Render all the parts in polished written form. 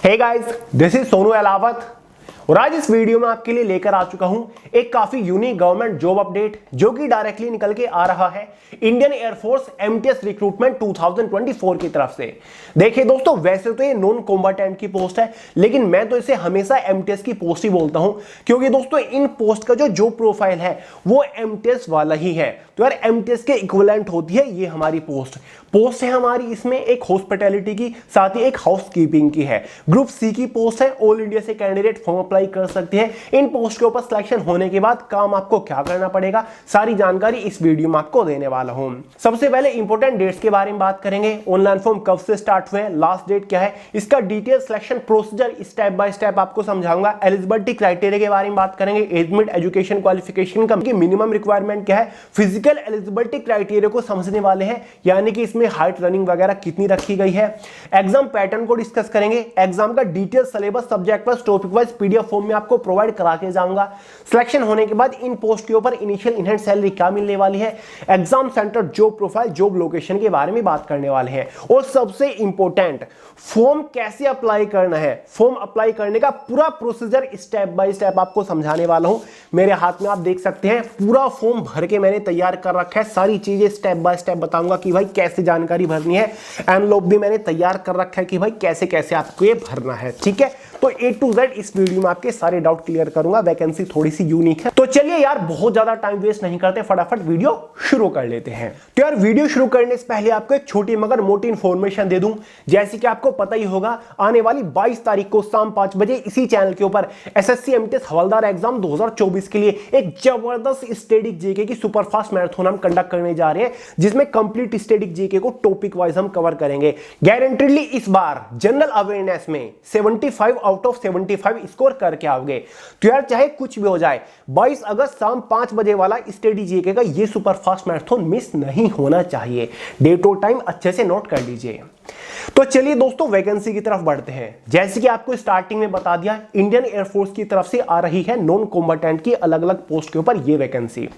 Hey guys, this is Sonu Alawat और आज इस वीडियो में आपके लिए लेकर आ चुका हूं एक काफी यूनिक गवर्नमेंट जॉब अपडेट जो कि डायरेक्टली निकल के आ रहा है इंडियन एयरफोर्स एमटीएस रिक्रूटमेंट 2024 की तरफ से। देखिए दोस्तों, वैसे तो ये नॉन कॉम्बाटेंट की पोस्ट है, लेकिन मैं तो इसे हमेशा एमटीएस की पोस्ट ही बोलता हूं क्योंकि दोस्तों इन पोस्ट का जो जॉब प्रोफाइल है वो एमटीएस वाला ही है। तो यार एमटीएस के इक्विवेलेंट होती है ये हमारी पोस्ट है हमारी। इसमें एक हॉस्पिटैलिटी की, साथ ही एक हाउसकीपिंग की है। ग्रुप सी की पोस्ट है। ऑल इंडिया से कैंडिडेट फॉर्म अप्लाई कर सकते हैं। इन पोस्ट के ऊपर सिलेक्शन होने के बाद काम आपको क्या करना पड़ेगा, सारी जानकारी इस वीडियो में आपको देने वाला हूं। सबसे पहले इंपॉर्टेंट डेट्स के बारे में बात करेंगे। ऑनलाइन फॉर्म कब से स्टार्ट हुए, लास्ट डेट क्या है, इसका detail selection procedure step by step आपको समझाऊंगा। एलिजिबिलिटी क्राइटेरिया के बारे में बात करेंगे। एज लिमिट, एजुकेशन क्वालिफिकेशन का मिनिमम रिक्वायरमेंट क्या है, फिजिकल एलिजिबिलिटी क्राइटेरिया को समझने वाले हैं, यानी कि इसमें हाइट, रनिंग वगैरह कितनी रखी गई है। एग्जाम पैटर्न को डिस्कस करेंगे। एग्जाम का detail syllabus subject wise, topic wise PDF form में आपको प्रोवाइड करा के जाऊंगा। सिलेक्शन होने के बाद इन पोस्ट के ऊपर इनिशियल इनहैंड सैलरी क्या मिलने वाली है, exam centre, job profile, job location के बारे में बात करने वाले हैं। और सबसे इंपॉर्टेंट, फॉर्म कैसे अप्लाई करना है, फॉर्म अप्लाई करने का पूरा प्रोसीजर स्टेप बाय स्टेप आपको समझाने वाला हूं। मेरे हाथ में आप देख सकते हैं पूरा फॉर्म भर के मैंने तैयार कर रखा है। सारी चीजें स्टेप बाय स्टेप बताऊंगा कि भाई कैसे जानकारी भरनी है। एनवेलप भी मैंने तैयार कर रखा है कि भाई कैसे कैसे आपको ये भरना है। ठीक है, तो ए टू जेड इस वीडियो में आपके सारे डाउट क्लियर करूंगा। वैकेंसी थोड़ी सी यूनिक है, तो चलिए यार बहुत ज्यादा टाइम वेस्ट नहीं करते, फटाफट वीडियो शुरू कर लेते हैं। तो यार वीडियो शुरू करने से पहले आपको एक छोटी मगर मोटी इंफॉर्मेशन दे दूं। जैसे कि आपको पता ही होगा, आने वाली 22 तारीख को शाम 5 बजे इसी चैनल के ऊपर एसएससी एमटीएस हवलदार एग्जाम 2024 के लिए एक जबरदस्त स्टैटिक जीके की सुपरफास्ट मैराथन हम कंडक्ट करने जा रहे हैं, जिसमें कंप्लीट स्टैटिक जीके को टॉपिक वाइज हम कवर करेंगे। गारंटीडली इस बार जनरल अवेयरनेस में 75 आउट ऑफ 75 स्कोर करके आओगे। तो यार चाहे कुछ भी हो जाए, 22 अगस्त शाम 5 बजे वाला स्टडी जीके का ये सुपरफास्ट मैराथन मिस नहीं होना चाहिए। डेट और टाइम अच्छे से नोट कर लीजिए। तो चलिए दोस्तों वैकेंसी की तरफ बढ़ते हैं। जैसे कि आपको स्टार्टिंग में बता दिया, इंडियन एयरफोर्स की तरफ से आ रही है नॉन कॉम्बाटेंट की अलग अलग पोस्ट के ऊपर ये वैकेंसी।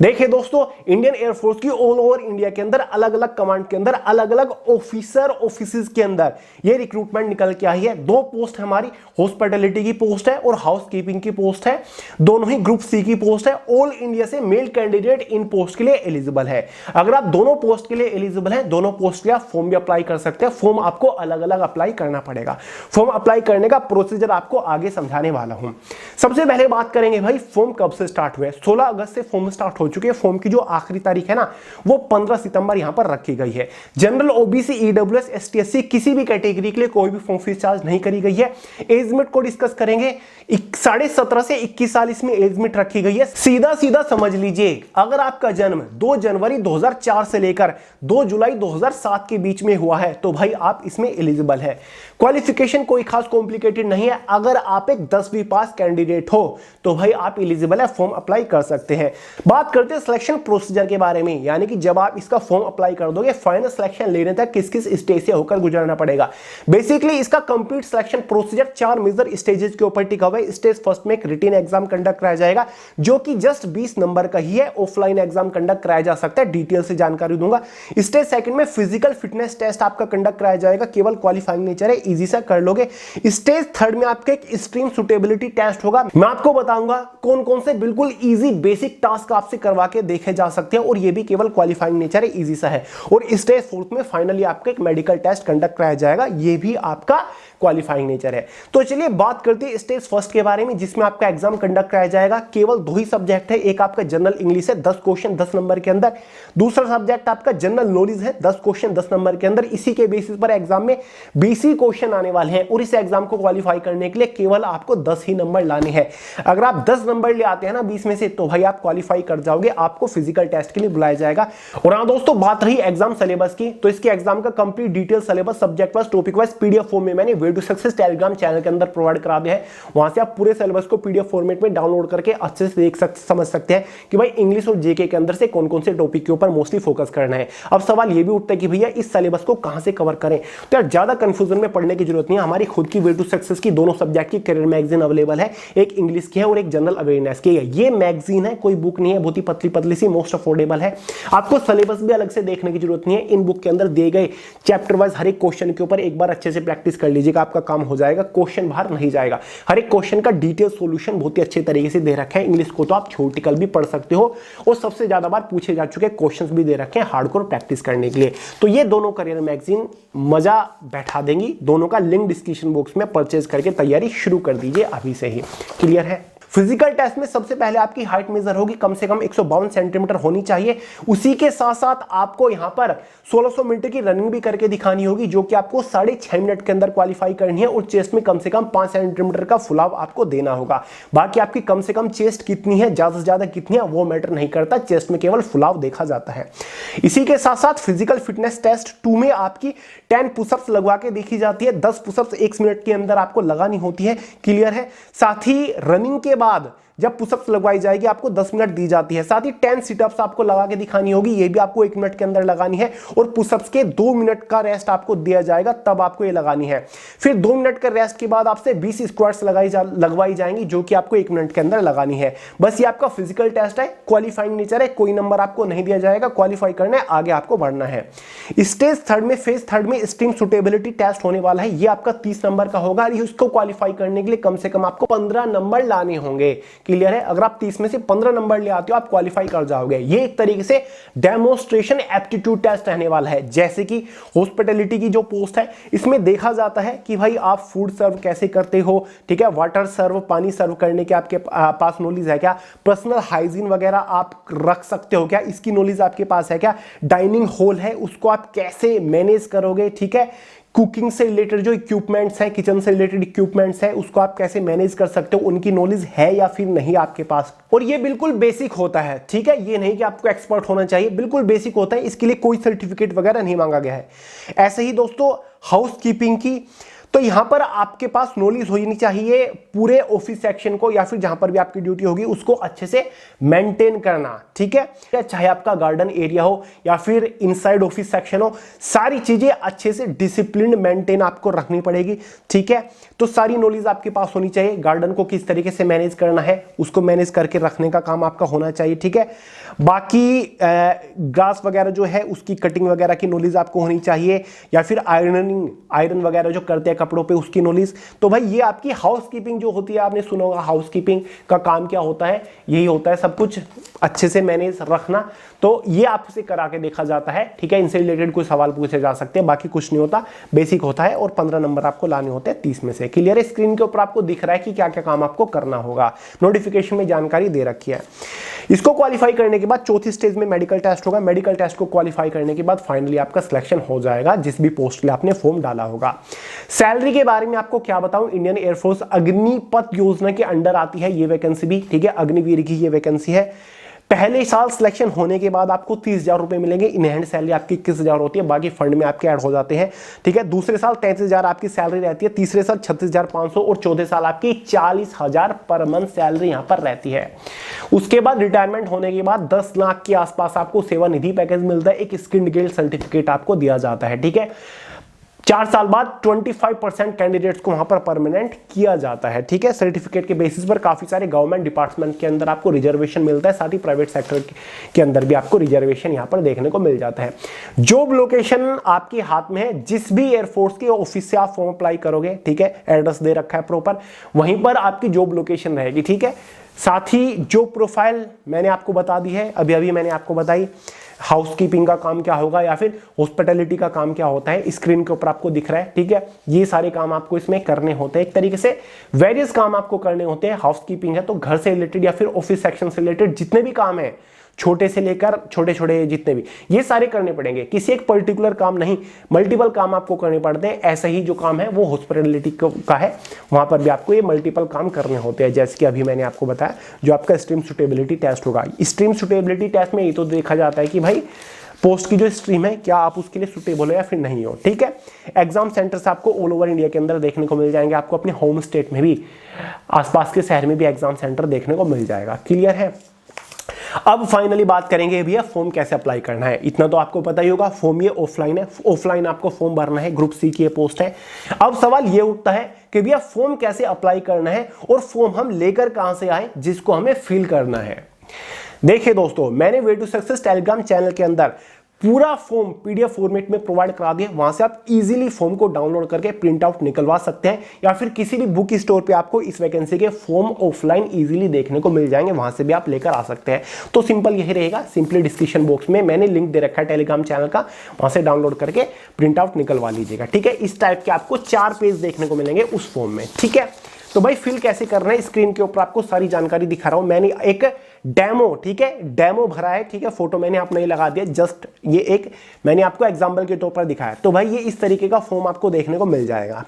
देखिए दोस्तों, इंडियन एयरफोर्स की ऑल ओवर इंडिया के अंदर अलग अलग कमांड के अंदर, अलग अलग ऑफिसर ऑफिसेज के अंदर ये रिक्रूटमेंट निकल के आई है। 2 पोस्ट हमारी हॉस्पिटैलिटी की पोस्ट है और हाउसकीपिंग की पोस्ट है। दोनों ही ग्रुप सी की पोस्ट है। ऑल इंडिया से मेल कैंडिडेट इन पोस्ट के लिए एलिजिबल है। अगर आप दोनों पोस्ट के लिए एलिजिबल हैं, दोनों पोस्ट के लिए आप फॉर्म भी अप्लाई कर सकते हैं। फॉर्म आपको अलग अलग अप्लाई करना पड़ेगा। फॉर्म अप्लाई करने का प्रोसीजर आपको आगे समझाने वाला हूं। सबसे पहले बात करेंगे भाई फॉर्म कब से स्टार्ट हुए। 16 अगस्त से फॉर्म स्टार्ट हो चुके हैं। फॉर्म की जो आखिरी तारीख है ना, वो 15 सितंबर यहां पर रखी गई है। जनरल, ओबीसी, ईडब्ल्यूएस, एसटी/एससी किसी भी कैटेगरी के लिए कोई भी फॉर्म फीस चार्ज नहीं करी गई है। एज लिमिट को डिस्कस करेंगे। 17.5 से 21 साल इसमें एज लिमिट रखी गई है। सीधा सीधा समझ लीजिए, अगर आपका जन्म 2 जनवरी 2004 से लेकर 2 जुलाई 2007 के बीच में हुआ है तो भाई आप इसमें एलिजिबल है। क्वालिफिकेशन कोई खास कॉम्प्लिकेटेड नहीं है। अगर आप एक 10वीं पास कैंडिडेट हो तो भाई आप एलिजिबल है, फॉर्म अप्लाई कर सकते हैं। बात करते हैं सिलेक्शन प्रोसीजर के बारे में, यानी कि जब आप इसका फॉर्म अप्लाई कर दोगे, फाइनल सिलेक्शन लेने तक किस किस स्टेज से होकर गुजरना पड़ेगा। बेसिकली इसका complete selection procedure 4 major stages के ऊपर टिका हुआ है। स्टेज फर्स्ट में एक रिटन एग्जाम कंडक्ट कराया जाएगा, जो कि जस्ट 20 नंबर का ही है। ऑफलाइन एग्जाम कंडक्ट कराया जा सकता है, डिटेल से जानकारी दूंगा। स्टेज सेकंड में फिजिकल फिटनेस टेस्ट आपका कंडक्ट कराया जाएगा, केवल क्वालिफाइंग नेचर है, इजी से कर लोगे। स्टेज थर्ड में आपका एक स्ट्रीम सुटेबिलिटी टेस्ट होगा। मैं आपको बताऊंगा कौन कौन से बिल्कुल इजी बेसिक टास्क आपसे करवा के देखे जा सकते हैं, और ये भी केवल क्वालिफाइंग नेचर है, इजी सा है। और स्टेज फोर्थ में फाइनली आपका एक मेडिकल टेस्ट कंडक्ट कराया जाएगा, ये भी आपका क्वालिफाइंग नेचर है। तो चलिए बात करते हैं स्टेज फर्स्ट के बारे में, जिसमें आपका एग्जाम कंडक्ट कराया जाएगा। केवल 2 ही सब्जेक्ट है। एक आपका जनरल इंग्लिश है, 10 क्वेश्चन 10 नंबर के अंदर। दूसरा सब्जेक्ट आपका जनरल नॉलेज है, 10 क्वेश्चन 10 नंबर के अंदर। इसी के बेसिस पर एग्जाम में 20 ही क्वेश्चन आने वाले हैं, और इस एग्जाम को क्वालिफाई करने के लिए केवल आपको 10 ही नंबर लाने हैं। अगर आप 10 नंबर ले आते हैं ना 20 में से, तो भाई आप क्वालिफाई कर जाओगे, आपको फिजिकल टेस्ट के लिए बुलाया जाएगा। और हाँ दोस्तों, बात रही एग्जाम सिलेबस की, तो इसके एग्जाम का complete detail syllabus subject wise, topic wise PDF form में मैंने way to success Telegram channel के अंदर प्रोवाइड करा दिया है। वहां से आप पूरे सिलेबस को पीडीएफ फॉर्मेट में डाउनलोड करके अच्छे से देख सकते, समझ सकते हैं कि भाई इंग्लिश और जीके के अंदर से कौन कौन से टॉपिक के ऊपर मोस्टली फोकस करना है। अब सवाल ये भी उठता है कि भैया इस सिलेबस को कहां से कवर करें। तो यार ज्यादा कंफ्यूजन में पढ़ने की जरूरत नहीं है। हमारी खुद की वे टू सक्सेस की दोनों सब्जेक्ट की करियर मैगजीन अवेलेबल है। एक इंग्लिश की है और एक जनरल अवेयरनेस की है। ये मैगजीन है, कोई बुक नहीं है, बहुत ही पतली पतली सी, मोस्ट अफोर्डेबल है। आपको सिलेबस भी अलग से देखने की जरूरत नहीं है। इन बुक के अंदर दिए गए चैप्टर वाइज हर एक क्वेश्चन के ऊपर एक बार अच्छे से प्रैक्टिस कर लीजिएगा। आपका काम हो जाएगा, क्वेश्चन बाहर नहीं जाएगा। हर एक क्वेश्चन का डिटेल सॉल्यूशन बहुत ही अच्छे तरीके से दे रखे हैं। इंग्लिश को तो आप थ्योरेटिकल भी पढ़ सकते हो और सबसे ज्यादा बार पूछे जा चुके क्वेश्चंस भी दे रखे हैं हार्डकोर प्रैक्टिस करने के लिए। तो ये दोनों करियर मैगजीन मजा बैठा देंगी। दोनों का लिंक डिस्क्रिप्शन बॉक्स में परचेज करके तैयारी शुरू कर दीजिए अभी से ही। क्लियर है? फिजिकल टेस्ट में सबसे पहले आपकी हाइट मेजर होगी, कम से कम 152 सेंटीमीटर होनी चाहिए। उसी के साथ साथ आपको यहां पर 1600 मीटर की रनिंग भी करके दिखानी होगी, जो कि आपको 6.5 मिनट के अंदर क्वालिफाई करनी है। और चेस्ट में कम से कम 5 सेंटीमीटर का फुलाव आपको देना होगा। बाकी आपकी कम से कम चेस्ट कितनी है, ज्यादा से ज्यादा कितनी है, वो मैटर नहीं करता, चेस्ट में केवल फुलाव देखा जाता है। इसी के साथ साथ फिजिकल फिटनेस टेस्ट 2 में आपकी 10 पुशअप्स लगवा के देखी जाती है। 10 पुशअप्स 1 मिनट के अंदर आपको लगानी होती है। क्लियर है? साथ ही रनिंग के बाद जब पुशअप्स लगवाई जाएगी आपको 10 मिनट दी जाती है। साथ ही 10 सिटअप्स आपको लगा के दिखानी होगी, ये भी आपको 1 मिनट के अंदर लगानी है। और पुशअप्स के 2 मिनट का रेस्ट आपको दिया जाएगा, तब आपको ये लगानी है। फिर 2 मिनट का रेस्ट के बाद आपसे 20 स्क्वाट्स लगवाई जाएंगी, जो कि आपको 1 मिनट के अंदर लगानी है। बस ये आपका फिजिकल टेस्ट है, क्वालिफाइंग नेचर है, कोई नंबर आपको नहीं दिया जाएगा। क्वालिफाई करना है, आगे आपको बढ़ना है। स्टेज 3 में, फेज 3 में स्ट्रीम सुटेबिलिटी टेस्ट होने वाला है। ये आपका 30 नंबर का होगा। इसको क्वालिफाई करने के लिए कम से कम आपको 15 नंबर लाने होंगे। क्लियर है? अगर आप 30 में से 15 नंबर ले आते हो, आप क्वालिफाई कर जाओगे। ये एक तरीके से डेमोन्स्ट्रेशन एप्टीट्यूड टेस्ट रहने वाला है। जैसे कि हॉस्पिटैलिटी की जो पोस्ट है, इसमें देखा जाता है कि भाई आप फूड सर्व कैसे करते हो, ठीक है, वाटर सर्व, पानी सर्व करने के आपके पास नॉलेज है क्या, पर्सनल हाइजीन वगैरह आप रख सकते हो क्या, इसकी नॉलेज आपके पास है क्या, डाइनिंग हॉल है उसको आप कैसे मैनेज करोगे, ठीक है, कुकिंग से रिलेटेड जो इक्विपमेंट्स हैं, किचन से रिलेटेड इक्विपमेंट्स हैं, उसको आप कैसे मैनेज कर सकते हो, उनकी नॉलेज है या फिर नहीं आपके पास। और ये बिल्कुल बेसिक होता है, ठीक है, ये नहीं कि आपको एक्सपर्ट होना चाहिए, बिल्कुल बेसिक होता है। इसके लिए कोई सर्टिफिकेट वगैरह नहीं मांगा गया है। ऐसे ही दोस्तों हाउस कीपिंग की, तो यहां पर आपके पास नॉलेज होनी चाहिए पूरे ऑफिस सेक्शन को, या फिर जहां पर भी आपकी ड्यूटी होगी उसको अच्छे से मेंटेन करना, ठीक है। चाहे आपका गार्डन एरिया हो या फिर इनसाइड ऑफिस सेक्शन हो, सारी चीजें अच्छे से डिसिप्लिन मेंटेन आपको रखनी पड़ेगी, ठीक है। तो सारी नॉलेज आपके पास होनी चाहिए। गार्डन को किस तरीके से मैनेज करना है, उसको मैनेज करके रखने का काम आपका होना चाहिए, ठीक है। बाकी ग्रास वगैरह जो है उसकी कटिंग वगैरह की नॉलेज आपको होनी चाहिए, या फिर आयरन वगैरह जो करते हैं कपड़ों पे, उसकी नॉलेज। तो भाई ये आपकी हाउस कीपिंग जो होती है, आपने सुना होगा हाउस कीपिंग का काम क्या होता है, यही होता है सब कुछ अच्छे से मैनेज रखना। तो ये आपसे करा के देखा जाता है, ठीक है। इनसे रिलेटेड कोई सवाल पूछे जा सकते हैं, बाकी कुछ नहीं होता, बेसिक होता है। और 15 नंबर आपको लाने होते हैं 30 में से। क्लियर है? स्क्रीन के ऊपर आपको दिख रहा है कि क्या क्या काम आपको करना होगा, नोटिफिकेशन में जानकारी दे रखी है। इसको क्वालिफाई करने के बाद चौथी स्टेज में मेडिकल टेस्ट होगा। मेडिकल टेस्ट को क्वालिफाई करने के बाद फाइनली आपका सिलेक्शन हो जाएगा, जिस भी पोस्ट के लिए आपने फॉर्म डाला होगा। सैलरी के बारे में आपको क्या बताऊं, इंडियन एयरफोर्स अग्निपथ योजना के अंडर आती है ये वैकेंसी भी, ठीक है। अग्निवीर की ये वैकेंसी है। पहले साल सिलेक्शन होने के बाद आपको 30,000 रुपए मिलेंगे। इन हैंड सैलरी आपकी 21,000 होती है, बाकी फंड में आपके ऐड हो जाते हैं, ठीक है। दूसरे साल 33,000 आपकी सैलरी रहती है, तीसरे साल 36,500 और चौथे साल आपकी 40,000 पर मंथ सैलरी यहां पर रहती है। उसके बाद रिटायरमेंट होने के बाद 10 लाख के आसपास आपको सेवानिधि पैकेज मिलता है। एक स्किल्ड गिल्ड सर्टिफिकेट आपको दिया जाता है, ठीक है। 4 साल बाद 25% कैंडिडेट्स को वहां पर परमानेंट किया जाता है, ठीक है। सर्टिफिकेट के बेसिस पर काफी सारे गवर्नमेंट डिपार्टमेंट के अंदर आपको रिजर्वेशन मिलता है, साथ ही प्राइवेट सेक्टर के अंदर भी आपको रिजर्वेशन यहां पर देखने को मिल जाता है। जॉब लोकेशन आपके हाथ में है, जिस भी एयरफोर्स के ऑफिस से आप फॉर्म अप्लाई करोगे, ठीक है, एड्रेस दे रखा है प्रॉपर, वहीं पर आपकी जॉब लोकेशन रहेगी, ठीक है। साथ ही जो प्रोफाइल मैंने आपको बता दी है, अभी मैंने आपको बताई, हाउसकीपिंग का काम क्या होगा या फिर हॉस्पिटैलिटी का काम क्या होता है, स्क्रीन के ऊपर आपको दिख रहा है, ठीक है। ये सारे काम आपको इसमें करने होते हैं। एक तरीके से वेरियस काम आपको करने होते हैं। हाउसकीपिंग है तो घर से रिलेटेड या फिर ऑफिस सेक्शन से रिलेटेड जितने भी काम है, छोटे से लेकर छोटे छोटे जितने भी, ये सारे करने पड़ेंगे। किसी एक पर्टिकुलर काम नहीं, मल्टीपल काम आपको करने पड़ते हैं। ऐसा ही जो काम है वो हॉस्पिटैलिटी का है, वहां पर भी आपको ये मल्टीपल काम करने होते हैं। जैसे कि अभी मैंने आपको बताया, जो आपका स्ट्रीम सुटेबिलिटी टेस्ट होगा। स्ट्रीम सुटेबिलिटी टेस्ट में ये तो देखा जाता है कि भाई पोस्ट की जो स्ट्रीम है, क्या आप उसके लिए सुटेबल हो या फिर नहीं हो, ठीक है। एग्जाम सेंटर्स आपको ऑल ओवर इंडिया के अंदर देखने को मिल जाएंगे। आपको अपने होम स्टेट में भी, आसपास के शहर में भी एग्जाम सेंटर देखने को मिल जाएगा। क्लियर है? अब फाइनली बात करेंगे भैया फॉर्म कैसे अप्लाई करना है। इतना तो आपको पता ही होगा, फॉर्म ये ऑफलाइन है, ऑफलाइन आपको फॉर्म भरना है। ग्रुप सी की ये पोस्ट है। अब सवाल ये उठता है कि भैया फॉर्म कैसे अप्लाई करना है और फॉर्म हम लेकर कहां से आए जिसको हमें फिल करना है। देखिए दोस्तों, मैंने way to success Telegram channel के अंदर पूरा फॉर्म पीडीएफ फॉर्मेट में प्रोवाइड करा दिया, वहां से आप इजीली फॉर्म को डाउनलोड करके प्रिंट आउट निकलवा सकते हैं, या फिर किसी भी बुक स्टोर पे आपको इस वैकेंसी के फॉर्म ऑफलाइन इजीली देखने को मिल जाएंगे, वहां से भी आप लेकर आ सकते हैं। तो सिंपल यही रहेगा, सिंपली डिस्क्रिप्शन बॉक्स में मैंने लिंक दे रखा है टेलीग्राम चैनल का, वहां से डाउनलोड करके प्रिंट आउट निकलवा लीजिएगा, ठीक है। इस टाइप के आपको 4 पेज देखने को मिलेंगे उस फॉर्म में, ठीक है। तो भाई फिल कैसे कर रहे हैं, स्क्रीन के ऊपर आपको सारी जानकारी दिखा रहा हूं। मैंने एक डेमो, ठीक है, डेमो भरा है, ठीक है, फोटो मैंने आप नहीं लगा दिया, जस्ट ये एक मैंने आपको एग्जांपल के तौर पर दिखाया। तो भाई ये इस तरीके का फॉर्म आपको देखने को मिल जाएगा।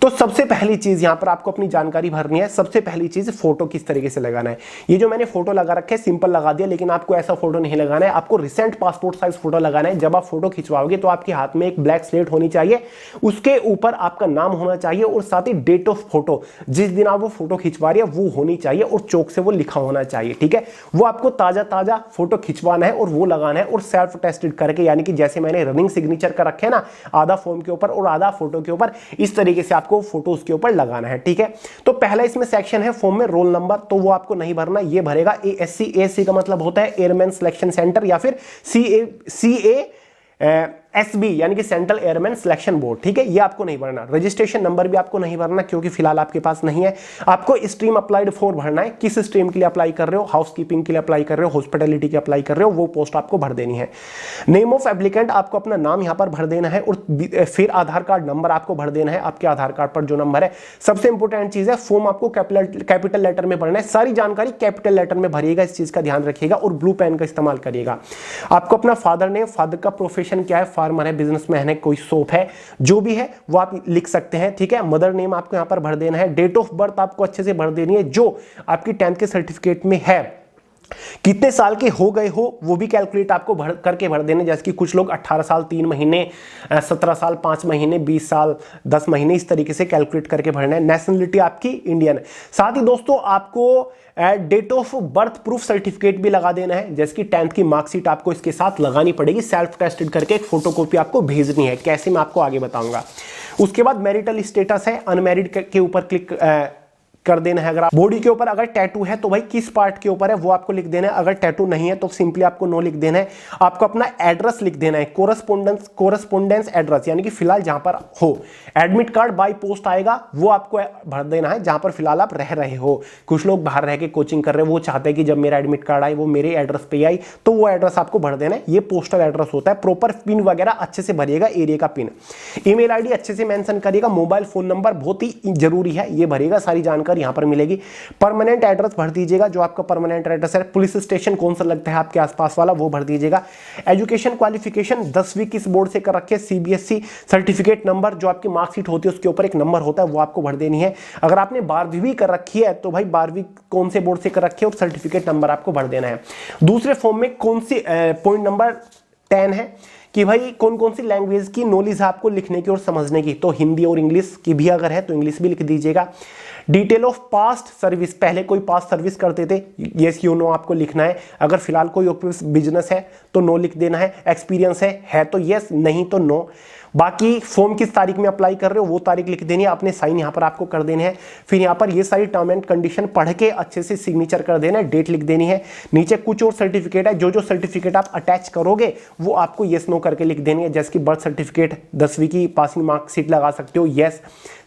तो सबसे पहली चीज यहां पर आपको अपनी जानकारी भरनी है। सबसे पहली चीज फोटो किस तरीके से लगाना है। ये जो मैंने फोटो लगा रखे सिंपल लगा दिया, लेकिन आपको ऐसा फोटो नहीं लगाना है, आपको रिसेंट पासपोर्ट साइज फोटो लगाना है। जब आप फोटो खिंचवाओगे तो आपके हाथ में एक ब्लैक स्लेट होनी चाहिए, उसके ऊपर आपका नाम होना चाहिए और साथ ही डेट ऑफ फोटो, जिस दिन आप वो फोटो खिंचवा रही है वो होनी चाहिए और चौक से वो लिखा होना चाहिए, ठीक है। वो आपको ताजा फोटो खिंचवाना है और वो लगाना है, और सेल्फ टेस्टेड करके, यानी कि जैसे मैंने रनिंग सिग्नेचर कर रखे हैं ना, आधा फॉर्म के ऊपर और आधा फोटो के ऊपर, इस तरीके से आपको फोटो उसके ऊपर लगाना है, ठीक है। तो पहला इसमें सेक्शन है फॉर्म में रोल नंबर, तो वो आपको नहीं भरना, ये भरेगा एएससी। एएससी का मतलब होता है एयरमैन सिलेक्शन सेंटर, या फिर एसबी यानी कि सेंट्रल एयरमैन सिलेक्शन बोर्ड, ठीक है। ये आपको नहीं भरना। रजिस्ट्रेशन नंबर भी आपको नहीं भरना, क्योंकि फिलहाल आपके पास नहीं है। आपको स्ट्रीम अप्लाइड फॉर भरना है, किस स्ट्रीम के लिए अप्लाई कर रहे हो, हाउसकीपिंग के लिए अप्लाई कर रहे हो, हॉस्पिटैलिटी के अप्लाई कर रहे हो, वो पोस्ट आपको भर देनी है। नेम ऑफ एप्लीकेंट, आपको अपना नाम यहां पर भर देना है, और फिर आधार कार्ड नंबर आपको भर देना है, आपके आधार कार्ड पर जो नंबर है। सबसे इंपॉर्टेंट चीज है, फॉर्म आपको कैपिटल लेटर में भरना है, सारी जानकारी कैपिटल लेटर में भरिएगा, इस चीज का ध्यान रखिएगा, और ब्लू पेन का इस्तेमाल करिएगा। आपको अपना फादर नेम, फादर का प्रोफेशन क्या है, फार्मर है, बिजनेसमैन है, कोई शॉप है, जो भी है वो आप लिख सकते हैं, ठीक है। मदर नेम आपको यहां पर भर देना है। डेट ऑफ बर्थ आपको अच्छे से भर देनी है, जो आपकी 10th के सर्टिफिकेट में है। कितने साल के हो गए हो वो भी कैलकुलेट आपको करके भर देने, जैसे कि कुछ लोग 18 साल 3 महीने, 17 साल 5 महीने, 20 साल 10 महीने, इस तरीके से कैलकुलेट करके भरना है। नेशनलिटी आपकी इंडियन है। साथ ही दोस्तों आपको date of birth proof certificate भी लगा देना है, जैसे कि 10th की मार्कशीट आपको इसके साथ लगानी पड़ेगी, सेल्फ टेस्टेड करके एक फोटोकॉपी आपको भेजनी है। कैसे, मैं आपको आगे बताऊंगा। उसके बाद मैरिटल स्टेटस है, अनमैरिड के ऊपर क्लिक कर देना है। अगर बॉडी के ऊपर अगर टैटू है तो भाई किस पार्ट के ऊपर है वो आपको लिख देना है, अगर टैटू नहीं है तो सिंपली आपको नो लिख देना है। आपको अपना एड्रेस लिख देना है, कोरेस्पोंडेंस एड्रेस, यानी कि फिलहाल जहां पर हो। एडमिट कार्ड बाय पोस्ट आएगा, वो आपको भर देना है जहां पर फिलहाल आप रह रहे हो। कुछ लोग बाहर रह के कोचिंग कर रहे हैं, वो चाहते हैं कि जब मेरा एडमिट कार्ड आए वो मेरे एड्रेस पे आई, तो वो एड्रेस आपको भर देना है। ये पोस्टल एड्रेस होता है। प्रॉपर पिन वगैरह अच्छे से भरिएगा, एरिया का पिन। ईमेल आईडी अच्छे से मेंशन करिएगा। मोबाइल फोन नंबर बहुत ही जरूरी है, ये भरिएगा, सारी जानकारी यहां पर मिलेगी। परमानेंट एड्रेस भर दीजिएगा, जो आपका परमानेंट एड्रेस है। पुलिस स्टेशन कौन सा लगता है आपके आसपास वाला, वो भर दीजिएगा। एजुकेशन क्वालिफिकेशन 10वीं किस बोर्ड से कर रखी है, सीबीएसई। सर्टिफिकेट नंबर, जो आपकी मार्कशीट होती है उसके ऊपर एक नंबर होता है, वो आपको भर देनी है। अगर आपने 12वीं भी कर रखी है तो भाई 12वीं कौन से बोर्ड से कर रखी है और सर्टिफिकेट नंबर आपको भर देना है। दूसरे फॉर्म में कौन सी पॉइंट नंबर 10 है कि भाई कौन कौन सी लैंग्वेज की नॉलेज है आपको लिखने की और समझने की, तो हिंदी और इंग्लिश की भी अगर है तो इंग्लिश भी लिख दीजिएगा। डिटेल ऑफ पास्ट सर्विस, पहले कोई पास्ट सर्विस करते थे, यस यू नो आपको लिखना है। अगर फिलहाल कोई बिजनेस है तो नो लिख देना है। एक्सपीरियंस है तो यस, नहीं तो नो। बाकी फॉर्म किस तारीख में अप्लाई कर रहे हो वो तारीख लिख देनी है, अपने साइन यहाँ पर आपको कर देने हैं। फिर यहाँ पर ये सारी टर्म एंड कंडीशन पढ़ के अच्छे से सिग्नेचर कर देना है, डेट लिख देनी है। नीचे कुछ और सर्टिफिकेट है, जो सर्टिफिकेट आप अटैच करोगे वो आपको यस नो करके लिख देनी है, जैसे कि बर्थ सर्टिफिकेट, 10वीं की पासिंग मार्कशीट लगा सकते हो यस।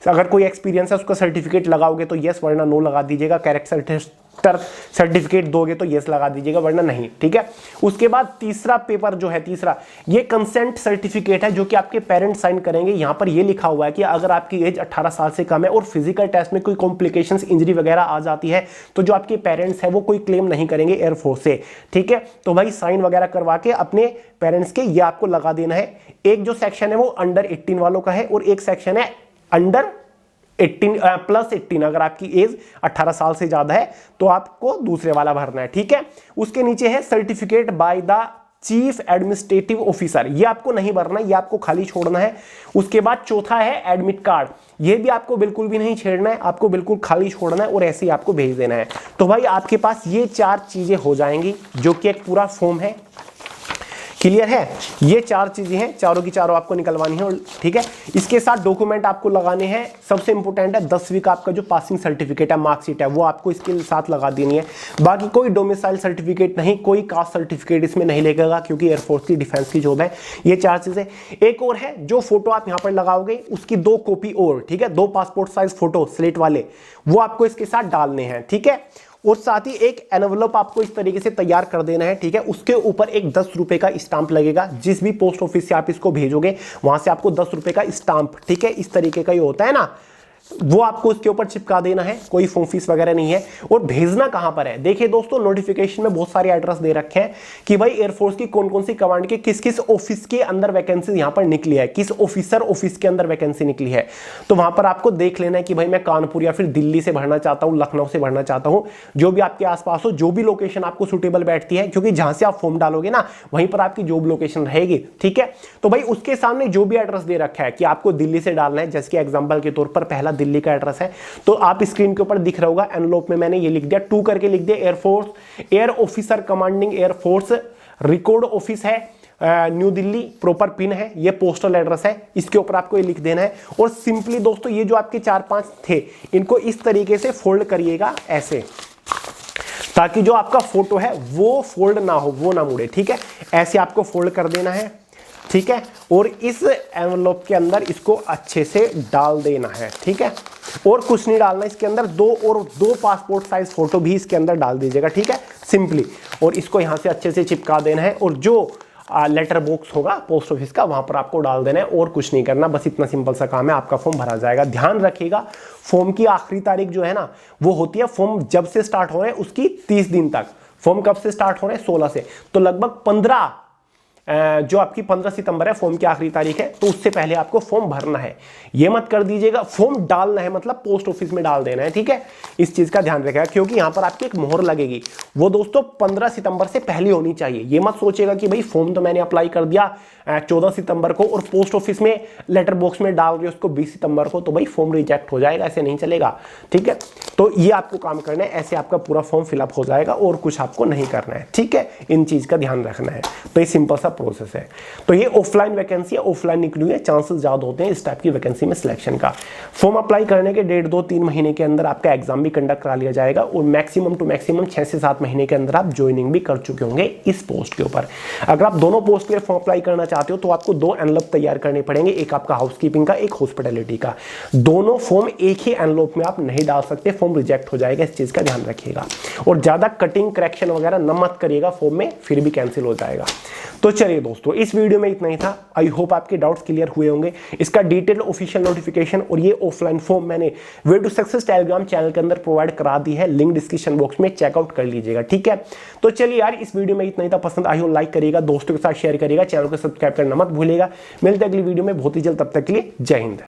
अगर कोई एक्सपीरियंस है उसका सर्टिफिकेट लगाओगे तो यस, वरना नो लगा दीजिएगा। कैरेक्टर सर्टिफिकेट दोगे तो यस लगा दीजिएगा, वरना नहीं, ठीक है। उसके बाद तीसरा पेपर जो है, तीसरा ये कंसेंट सर्टिफिकेट है, जो कि आपके पेरेंट्स साइन करेंगे। यहां पर ये लिखा हुआ है कि अगर आपकी एज 18 साल से कम है और फिजिकल टेस्ट में कोई कॉम्प्लिकेशंस, इंजरी वगैरह आ जाती है तो जो आपके पेरेंट्स है वो कोई क्लेम नहीं करेंगे एयरफोर्स से, ठीक है। तो भाई साइन वगैरह करवा के अपने पेरेंट्स के ये आपको लगा देना है। एक जो सेक्शन है वो अंडर 18 वालों का है और एक सेक्शन है अंडर 18 प्लस 18। अगर आपकी एज 18 साल से ज्यादा है तो आपको दूसरे वाला भरना है, ठीक है। उसके नीचे है certificate by the chief administrative officer, ये आपको नहीं भरना, ये आपको खाली छोड़ना है। उसके बाद चौथा है एडमिट कार्ड, ये भी आपको बिल्कुल भी नहीं छेड़ना है, आपको बिल्कुल खाली छोड़ना है और ऐसे ही आपको भेज देना है। तो भाई आपके पास ये 4 चीजें हो जाएंगी, जो कि एक पूरा फॉर्म है। क्लियर है? ये 4 चीजें हैं, चारों की चारों आपको निकलवानी है, ठीक है। इसके साथ डॉक्यूमेंट आपको लगाने हैं, सबसे इंपॉर्टेंट है 10वीं का आपका जो पासिंग सर्टिफिकेट है, मार्कशीट है, वो आपको इसके साथ लगा देनी है। बाकी कोई डोमिसाइल सर्टिफिकेट नहीं, कोई कास्ट सर्टिफिकेट इसमें नहीं लगेगा, क्योंकि एयरफोर्स की डिफेंस की जॉब है। ये 4 चीजें। एक और है, जो फोटो आप यहां पर लगाओगे उसकी 2 कॉपी और, ठीक है, 2 पासपोर्ट साइज फोटो स्लेट वाले, वो आपको इसके साथ डालने हैं, ठीक है। और साथ ही एक एनवलप आपको इस तरीके से तैयार कर देना है, ठीक है। उसके ऊपर एक 10 रुपए का स्टांप लगेगा, जिस भी पोस्ट ऑफिस से आप इसको भेजोगे वहां से आपको 10 रुपए का स्टांप, ठीक है, इस तरीके का ही होता है ना, वो आपको उसके ऊपर चिपका देना है। कोई फॉर्म फीस वगैरह नहीं है। और भेजना कहां पर है? देखिए दोस्तों, नोटिफिकेशन में बहुत सारे एड्रेस दे रखे हैं कि भाई एयरफोर्स की कौन कौन सी कमांड के किस किस ऑफिस के अंदर वैकेंसी यहां पर निकली है, किस ऑफिसर ऑफिस के अंदर वैकेंसी निकली है। तो वहां पर आपको देख लेना है कि भाई मैं कानपुर या फिर दिल्ली से भरना चाहता हूं, लखनऊ से भरना चाहता हूं, जो भी आपके आसपास हो, जो भी लोकेशन आपको सुटेबल बैठती है, क्योंकि जहां से आप फॉर्म डालोगे ना वहीं पर आपकी जॉब लोकेशन रहेगी, ठीक है। तो भाई उसके सामने जो भी एड्रेस दे रखा है कि आपको दिल्ली से डालना है, जैसे कि एग्जांपल के तौर पर पहला दिल्ली का एड्रेस है, तो आप स्क्रीन के ऊपर दिख रहा होगा, एनवलप में मैंने ये लिख दिया, 2 करके लिख दिया, air force air officer commanding air force record office है, न्यू दिल्ली, प्रॉपर पिन है, ये पोस्टल एड्रेस है, इसके ऊपर आपको ये लिख देना है। और सिंपली दोस्तों, ये जो आपके 4-5 थे, इनको इस तरीके से फोल्ड करिएगा ऐसे, ताकि जो आपका फोटो है वो फोल्ड ना हो, वो ना मुड़े, ठीक है। ऐसे आपको फोल्ड कर देना है, ठीक है। और इस एनवलप के अंदर इसको अच्छे से डाल देना है, ठीक है। और कुछ नहीं डालना इसके अंदर, 2 पासपोर्ट साइज फोटो भी इसके अंदर डाल दीजिएगा, ठीक है, सिंपली। और इसको यहां से अच्छे से चिपका देना है, और जो लेटर बॉक्स होगा पोस्ट ऑफिस का, वहां पर आपको डाल देना है, और कुछ नहीं करना, बस इतना सिंपल सा काम है, आपका फॉर्म भरा जाएगा। ध्यान रखिएगा, फॉर्म की आखिरी तारीख जो है ना, वो होती है फॉर्म जब से स्टार्ट हो रहे हैं उसकी 30 दिन तक। फॉर्म कब से स्टार्ट हो रहे हैं? 16 से, तो लगभग 15 जो आपकी 15 सितंबर है फॉर्म की आखिरी तारीख है, तो उससे पहले आपको फॉर्म भरना है। ये मत कर दीजिएगा, फॉर्म डालना है मतलब पोस्ट ऑफिस में डाल देना है, ठीक है। इस चीज का ध्यान रखिएगा, क्योंकि यहां पर आपकी एक मोहर लगेगी, वो दोस्तों 15 सितंबर से पहले होनी चाहिए। ये मत सोचेगा कि भाई फॉर्म तो मैंने अप्लाई कर दिया 14 सितंबर को और पोस्ट ऑफिस में लेटर बॉक्स में डाल दिया उसको 20 सितंबर को, तो भाई फॉर्म रिजेक्ट हो जाएगा, ऐसे नहीं चलेगा, ठीक है। तो ये आपको काम करना है, ऐसे आपका पूरा फॉर्म फिलअप हो जाएगा, और कुछ आपको नहीं करना है, ठीक है। इन चीज का ध्यान रखना है। तो ये सिंपल सा प्रोसेस है। तो ये ऑफलाइन वैकेंसी है, ऑफलाइन निकली हुई है, चांसेस ज्यादा होते हैं इस टाइप की वैकेंसी में सिलेक्शन का। फॉर्म अप्लाई करने के 1.5-2-3 महीने के अंदर आपका एग्जाम भी कंडक्ट करा लिया जाएगा, और मैक्सिमम टू मैक्सिमम 6 से 7 महीने के अंदर आप ज्वाइनिंग भी कर चुके होंगे इस पोस्ट के ऊपर। अगर आप दोनों पोस्ट के लिए फॉर्म अप्लाई करना चाहते हो तो आपको 2 एनवलप तैयार करने पड़ेंगे, एक आपका हाउसकीपिंग का, एक हॉस्पिटैलिटी का। दोनों फॉर्म एक ही एनवलप में आप नहीं डाल सकते, फॉर्म रिजेक्ट हो जाएगा, इस चीज का ध्यान रखिएगा। और ज्यादा कटिंग करेक्शन वगैरह न मत करिएगा फॉर्म में, फिर भी कैंसिल हो जाएगा। तो चलिए दोस्तों, इस वीडियो में इतना ही था। आई होप आपके डाउट्स क्लियर हुए होंगे। इसका डिटेल ऑफिशियल नोटिफिकेशन और ये ऑफलाइन फॉर्म मैंने way to success Telegram channel के अंदर प्रोवाइड करा दी है, लिंक डिस्क्रिप्शन बॉक्स में चेकआउट कर लीजिएगा, ठीक है। तो चलिए यार, इस वीडियो में इतना ही था। पसंद आई हो लाइक करिएगा, दोस्तों के साथ शेयर करिएगा, चैनल को सब्सक्राइब करना मत भूलिएगा। मिलते हैं अगली वीडियो में बहुत ही जल्द, तब तक के लिए जय हिंद।